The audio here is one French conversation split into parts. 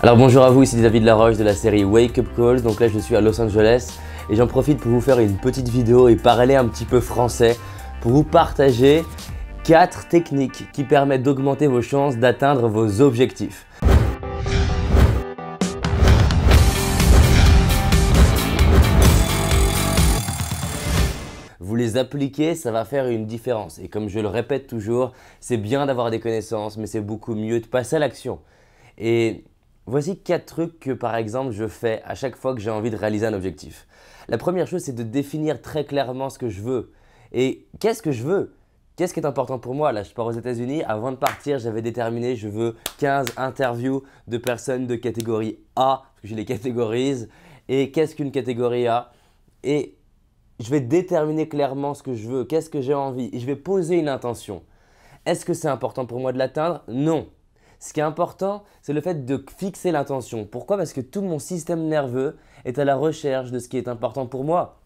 Alors bonjour à vous, ici David Laroche de la série Wake Up Calls. Donc là je suis à Los Angeles et j'en profite pour vous faire une petite vidéo et parler un petit peu français pour vous partager 4 techniques qui permettent d'augmenter vos chances d'atteindre vos objectifs. Vous les appliquez, ça va faire une différence. Et comme je le répète toujours, c'est bien d'avoir des connaissances, mais c'est beaucoup mieux de passer à l'action. Et voici 4 trucs que par exemple je fais à chaque fois que j'ai envie de réaliser un objectif. La première chose, c'est de définir très clairement ce que je veux. Et qu'est-ce que je veux? Qu'est-ce qui est important pour moi? Là, je pars aux États-Unis. Avant de partir, j'avais déterminé, je veux 15 interviews de personnes de catégorie A, parce que je les catégorise. Et qu'est-ce qu'une catégorie A? Et je vais déterminer clairement ce que je veux, qu'est-ce que j'ai envie. Et je vais poser une intention. Est-ce que c'est important pour moi de l'atteindre? Non. Ce qui est important, c'est le fait de fixer l'intention. Pourquoi? Parce que tout mon système nerveux est à la recherche de ce qui est important pour moi.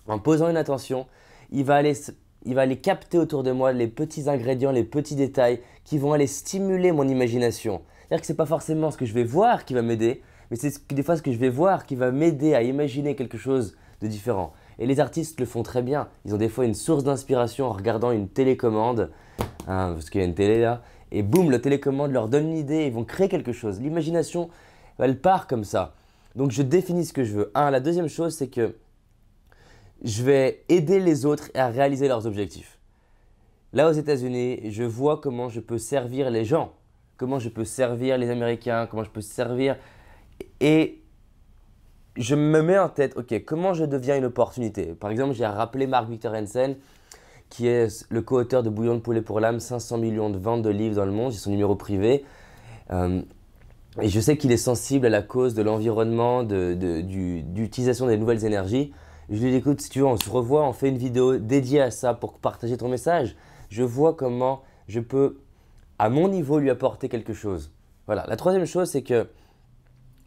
En posant une intention, il va aller capter autour de moi les petits ingrédients, les petits détails qui vont aller stimuler mon imagination. C'est-à-dire que ce n'est pas forcément ce que je vais voir qui va m'aider, mais c'est des fois ce que je vais voir qui va m'aider à imaginer quelque chose de différent. Et les artistes le font très bien. Ils ont des fois une source d'inspiration en regardant une télécommande, parce qu'il y a une télé là, et boum, la télécommande leur donne une idée, ils vont créer quelque chose. L'imagination, elle part comme ça. Donc je définis ce que je veux. La deuxième chose, c'est que je vais aider les autres à réaliser leurs objectifs. Là aux États-Unis, je vois comment je peux servir les gens, comment je peux servir les Américains, comment je peux servir. Et je me mets en tête, ok, comment je deviens une opportunité? Par exemple, j'ai rappelé Mark-Victor Hansen, qui est le co-auteur de Bouillon de poulet pour l'âme, 500 millions de ventes de livres dans le monde, c'est son numéro privé. Et je sais qu'il est sensible à la cause de l'environnement, d'utilisation des nouvelles énergies. Je lui dis, écoute, si tu veux, on se revoit, on fait une vidéo dédiée à ça pour partager ton message. Je vois comment je peux, à mon niveau, lui apporter quelque chose. Voilà. La troisième chose, c'est que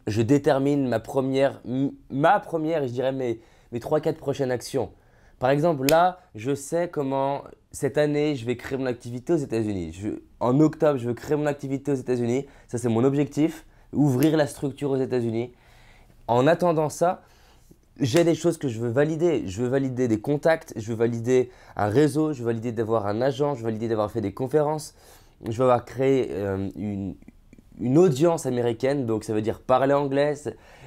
je détermine ma première et je dirais mes 3-4 prochaines actions. Par exemple, là, je sais comment cette année, je vais créer mon activité aux États-Unis. En octobre, je veux créer mon activité aux États-Unis. Ça, c'est mon objectif, ouvrir la structure aux États-Unis. En attendant ça, j'ai des choses que je veux valider. Je veux valider des contacts, je veux valider un réseau, je veux valider d'avoir un agent, je veux valider d'avoir fait des conférences. Je veux avoir créé une audience américaine, donc ça veut dire parler anglais.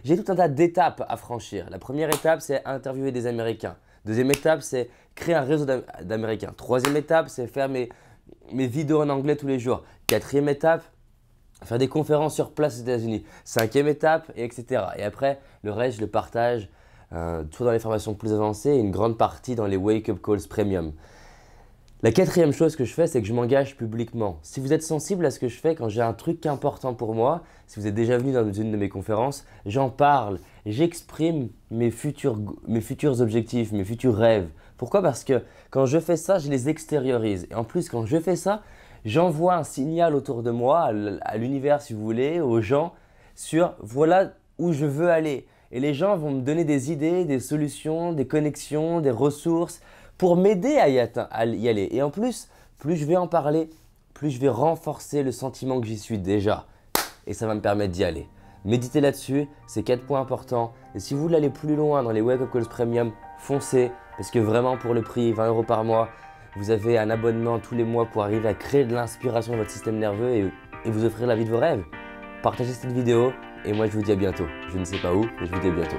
J'ai tout un tas d'étapes à franchir. La première étape, c'est interviewer des Américains. Deuxième étape, c'est créer un réseau d'Américains. Troisième étape, c'est faire mes vidéos en anglais tous les jours. Quatrième étape, faire des conférences sur place aux États-Unis. Cinquième étape, etc. Et après, le reste, je le partage toujours dans les formations plus avancées et une grande partie dans les Wake Up Calls Premium. La quatrième chose que je fais, c'est que je m'engage publiquement. Si vous êtes sensible à ce que je fais quand j'ai un truc qui est important pour moi, si vous êtes déjà venu dans une de mes conférences, j'en parle, j'exprime mes futurs objectifs, mes futurs rêves. Pourquoi? Parce que quand je fais ça, je les extériorise. Et en plus, quand je fais ça, j'envoie un signal autour de moi, à l'univers si vous voulez, aux gens, sur voilà où je veux aller. Et les gens vont me donner des idées, des solutions, des connexions, des ressources, pour m'aider à y aller. Et en plus, plus je vais en parler, plus je vais renforcer le sentiment que j'y suis déjà. Et ça va me permettre d'y aller. Méditez là-dessus, c'est 4 points importants. Et si vous voulez aller plus loin dans les Wake Up Calls Premium, foncez. Parce que vraiment pour le prix, 20 € par mois, vous avez un abonnement tous les mois pour arriver à créer de l'inspiration dans votre système nerveux et vous offrir la vie de vos rêves. Partagez cette vidéo et moi je vous dis à bientôt. Je ne sais pas où, mais je vous dis à bientôt.